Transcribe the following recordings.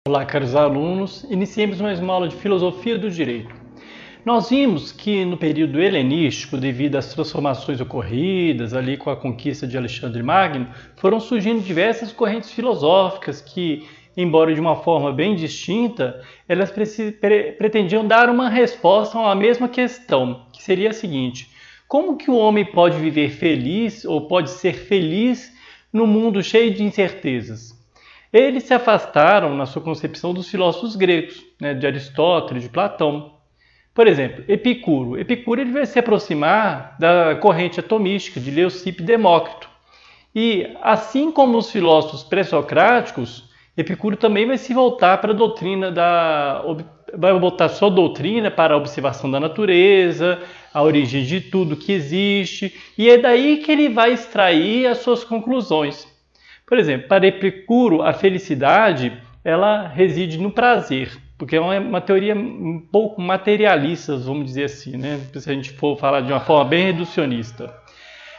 Olá, caros alunos. Iniciemos mais uma aula de Filosofia do Direito. Nós vimos que no período helenístico, devido às transformações ocorridas ali com a conquista de Alexandre Magno, foram surgindo diversas correntes filosóficas que, embora de uma forma bem distinta, elas pretendiam dar uma resposta a uma mesma questão, que seria a seguinte: como que o homem pode viver feliz ou pode ser feliz no mundo cheio de incertezas? Eles se afastaram, na sua concepção, dos filósofos gregos, de Aristóteles, de Platão. Por exemplo, Epicuro. Epicuro ele vai se aproximar da corrente atomística de Leucipo e Demócrito. E, assim como os filósofos pré-socráticos, Epicuro também vai se voltar para a doutrina vai voltar sua doutrina para a observação da natureza, a origem de tudo que existe, e é daí que ele vai extrair as suas conclusões. Por exemplo, para Epicuro, a felicidade ela reside no prazer, porque é uma teoria um pouco materialista, vamos dizer assim, se a gente for falar de uma forma bem reducionista.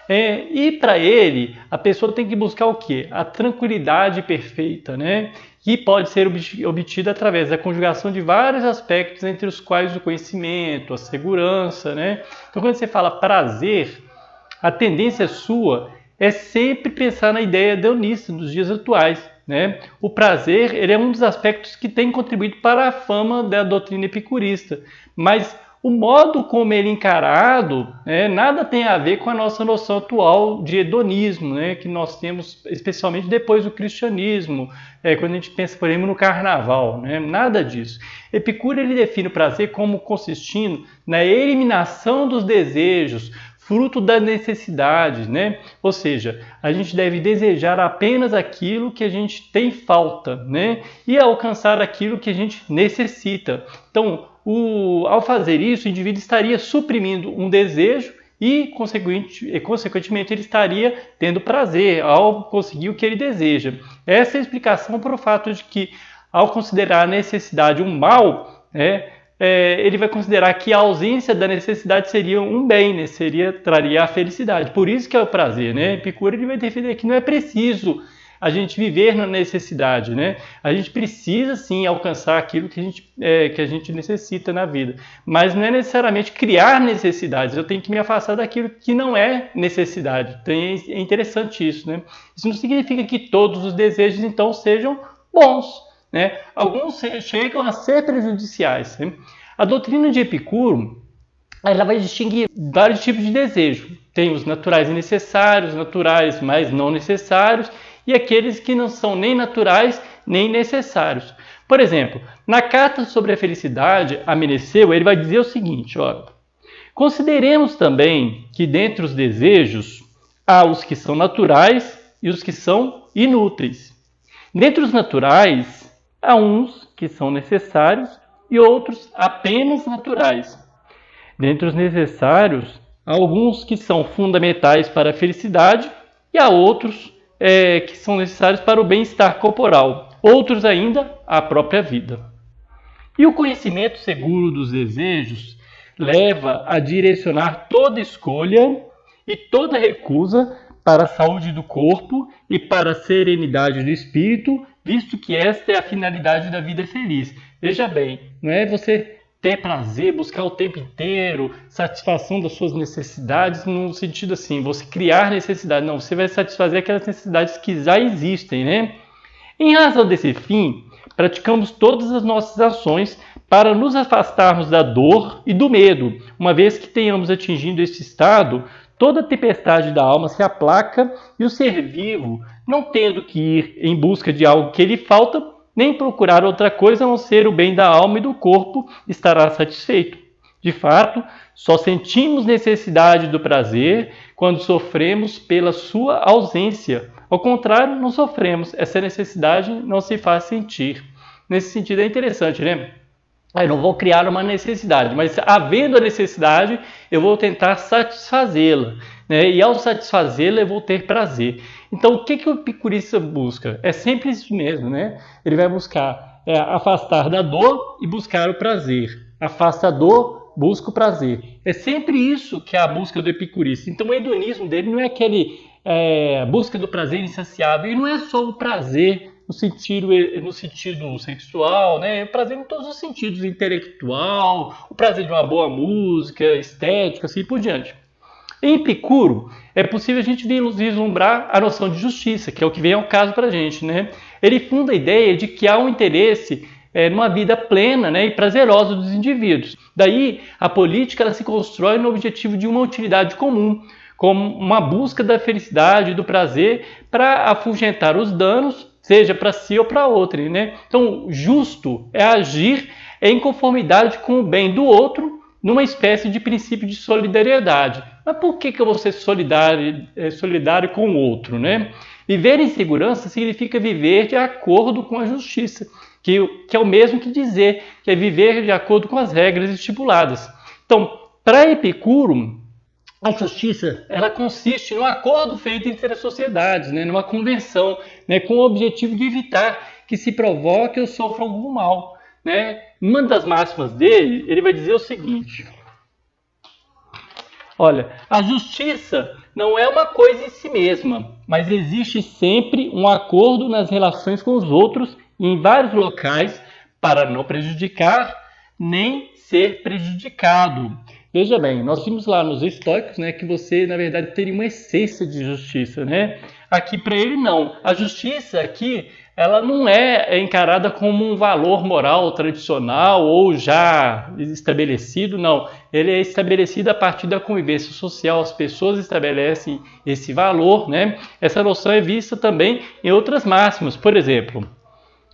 E para ele, a pessoa tem que buscar o quê? A tranquilidade perfeita, que pode ser obtida através da conjugação de vários aspectos, entre os quais o conhecimento, a segurança. Então, quando você fala prazer, a tendência sua é sempre pensar na ideia hedonista dos dias atuais. O prazer ele é um dos aspectos que tem contribuído para a fama da doutrina epicurista, mas o modo como ele é encarado nada tem a ver com a nossa noção atual de hedonismo, que nós temos especialmente depois do cristianismo, quando a gente pensa, por exemplo, no carnaval. Nada disso. Epicuro ele define o prazer como consistindo na eliminação dos desejos, fruto da necessidade, Ou seja, a gente deve desejar apenas aquilo que a gente tem falta, E alcançar aquilo que a gente necessita. Então, ao fazer isso, o indivíduo estaria suprimindo um desejo e, consequentemente, ele estaria tendo prazer ao conseguir o que ele deseja. Essa é a explicação para o fato de que, ao considerar a necessidade um mal, ele vai considerar que a ausência da necessidade seria um bem, traria a felicidade. Por isso que é o prazer. Epicuro ele vai defender que não é preciso a gente viver na necessidade. A gente precisa sim alcançar aquilo que a gente necessita na vida, mas não é necessariamente criar necessidades. Eu tenho que me afastar daquilo que não é necessidade. Então, é interessante isso. Isso não significa que todos os desejos então sejam bons. Alguns chegam a ser prejudiciais. A doutrina de Epicuro ela vai distinguir vários tipos de desejo. Tem os naturais e necessários, naturais mas não necessários, e aqueles que não são nem naturais nem necessários. Por exemplo, na Carta sobre a Felicidade, a Meneceu, ele vai dizer o seguinte: consideremos também que dentre os desejos há os que são naturais e os que são inúteis. Dentre os naturais, há uns que são necessários e outros apenas naturais. Dentre os necessários, há alguns que são fundamentais para a felicidade e há outros que são necessários para o bem-estar corporal. Outros ainda, a própria vida. E o conhecimento seguro dos desejos leva a direcionar toda escolha e toda recusa para a saúde do corpo e para a serenidade do espírito, visto que esta é a finalidade da vida feliz. Veja bem, não é você ter prazer, buscar o tempo inteiro satisfação das suas necessidades, no sentido assim, você criar necessidade. Não, você vai satisfazer aquelas necessidades que já existem, Em razão desse fim, praticamos todas as nossas ações para nos afastarmos da dor e do medo. Uma vez que tenhamos atingido esse estado, toda a tempestade da alma se aplaca e o ser vivo, não tendo que ir em busca de algo que lhe falta, nem procurar outra coisa a não ser o bem da alma e do corpo, estará satisfeito. De fato, só sentimos necessidade do prazer quando sofremos pela sua ausência. Ao contrário, não sofremos. Essa necessidade não se faz sentir. Nesse sentido é interessante, Eu não vou criar uma necessidade, mas havendo a necessidade, eu vou tentar satisfazê-la. E ao satisfazê-la, eu vou ter prazer. Então, o que o epicurista busca? É sempre isso mesmo, Ele vai buscar afastar da dor e buscar o prazer. Afasta a dor, busca o prazer. É sempre isso que é a busca do epicurista. Então, o hedonismo dele não é aquele busca do prazer insaciável. E não é só o prazer no sentido sexual, né? O prazer em todos os sentidos, intelectual, o prazer de uma boa música, estética, assim por diante. Em Epicuro, é possível a gente vislumbrar a noção de justiça, que é o que vem ao caso para a gente, né? Ele funda a ideia de que há um interesse numa vida plena, né, e prazerosa dos indivíduos. Daí, a política ela se constrói no objetivo de uma utilidade comum, como uma busca da felicidade e do prazer para afugentar os danos, seja para si ou para outrem, né? Então, justo é agir em conformidade com o bem do outro, numa espécie de princípio de solidariedade. Mas por que eu vou ser solidário com o outro, né? Viver em segurança significa viver de acordo com a justiça, que é o mesmo que dizer que é viver de acordo com as regras estipuladas. Então, para Epicuro, a justiça ela consiste num acordo feito entre as sociedades, né, numa convenção, né, com o objetivo de evitar que se provoque ou sofra algum mal. Né? Uma das máximas dele, ele vai dizer o seguinte: olha, a justiça não é uma coisa em si mesma, mas existe sempre um acordo nas relações com os outros e em vários locais para não prejudicar nem ser prejudicado. Veja bem, nós vimos lá nos estoicos, né, que você, na verdade, teria uma essência de justiça, né? Aqui para ele não. A justiça aqui, ela não é encarada como um valor moral tradicional ou já estabelecido, não. Ele é estabelecido a partir da convivência social, as pessoas estabelecem esse valor, né? Essa noção é vista também em outras máximas. Por exemplo,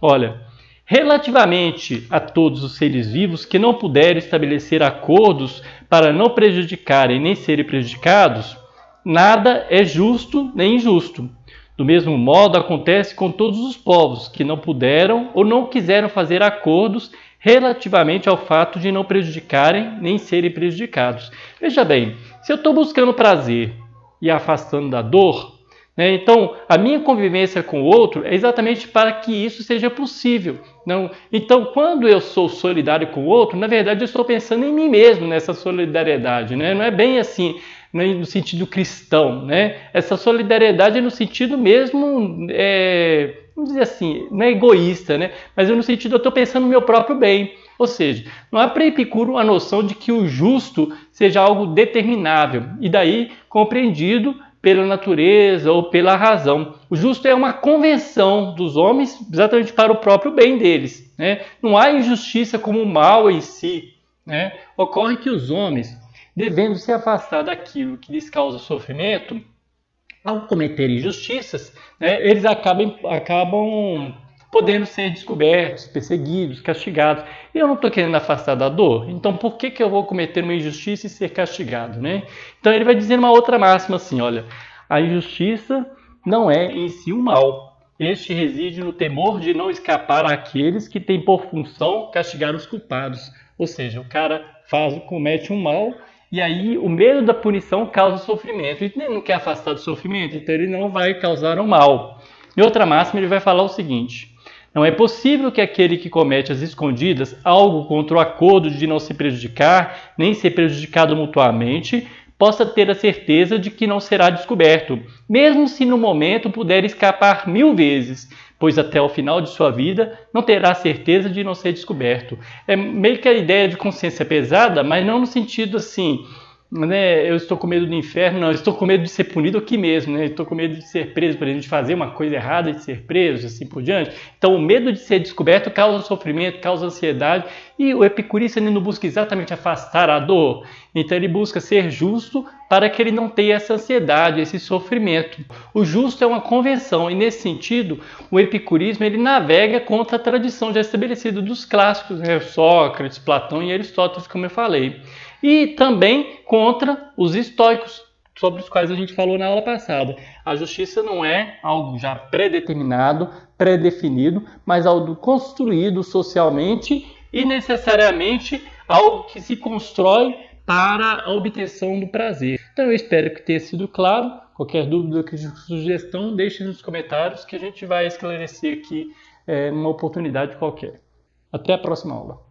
olha, relativamente a todos os seres vivos que não puderem estabelecer acordos para não prejudicarem nem serem prejudicados, nada é justo nem injusto. Do mesmo modo, acontece com todos os povos que não puderam ou não quiseram fazer acordos relativamente ao fato de não prejudicarem nem serem prejudicados. Veja bem, se eu estou buscando prazer e afastando da dor, né, então a minha convivência com o outro é exatamente para que isso seja possível. Não, então, quando eu sou solidário com o outro, na verdade eu estou pensando em mim mesmo nessa solidariedade. Né? Não é bem assim, no sentido cristão, né? Essa solidariedade é no sentido mesmo, vamos dizer assim, não é egoísta, né? Mas é no sentido eu estou pensando no meu próprio bem. Ou seja, não há para Epicuro a noção de que o justo seja algo determinável e daí compreendido pela natureza ou pela razão. O justo é uma convenção dos homens exatamente para o próprio bem deles. Né? Não há injustiça como mal em si. Né? Ocorre que os homens, devendo se afastar daquilo que lhes causa sofrimento, ao cometer injustiças, né, eles acabam podendo ser descobertos, perseguidos, castigados. E eu não estou querendo afastar da dor, então por que eu vou cometer uma injustiça e ser castigado? Né? Então ele vai dizer uma outra máxima assim, olha, a injustiça não é em si um mal. Este reside no temor de não escapar àqueles que têm por função castigar os culpados. Ou seja, o cara comete um mal e aí o medo da punição causa sofrimento. E ele não quer afastar do sofrimento, então ele não vai causar um mal. Em outra máxima ele vai falar o seguinte: não é possível que aquele que comete às escondidas algo contra o acordo de não se prejudicar, nem ser prejudicado mutuamente, possa ter a certeza de que não será descoberto, mesmo se no momento puder escapar 1000 vezes, pois até o final de sua vida não terá certeza de não ser descoberto. É meio que a ideia de consciência pesada, mas não no sentido assim, né, eu estou com medo do inferno, não, eu estou com medo de ser punido aqui mesmo, né, eu estou com medo de ser preso, por exemplo, de fazer uma coisa errada, de ser preso, assim por diante. Então o medo de ser descoberto causa sofrimento, causa ansiedade, e o epicurista ele não busca exatamente afastar a dor, então ele busca ser justo para que ele não tenha essa ansiedade, esse sofrimento. O justo é uma convenção, e nesse sentido o epicurismo ele navega contra a tradição já estabelecida dos clássicos, né, Sócrates, Platão e Aristóteles, como eu falei. E também contra os estoicos, sobre os quais a gente falou na aula passada. A justiça não é algo já predeterminado, predefinido, mas algo construído socialmente e necessariamente algo que se constrói para a obtenção do prazer. Então eu espero que tenha sido claro. Qualquer dúvida ou sugestão, deixe nos comentários que a gente vai esclarecer aqui numa oportunidade qualquer. Até a próxima aula.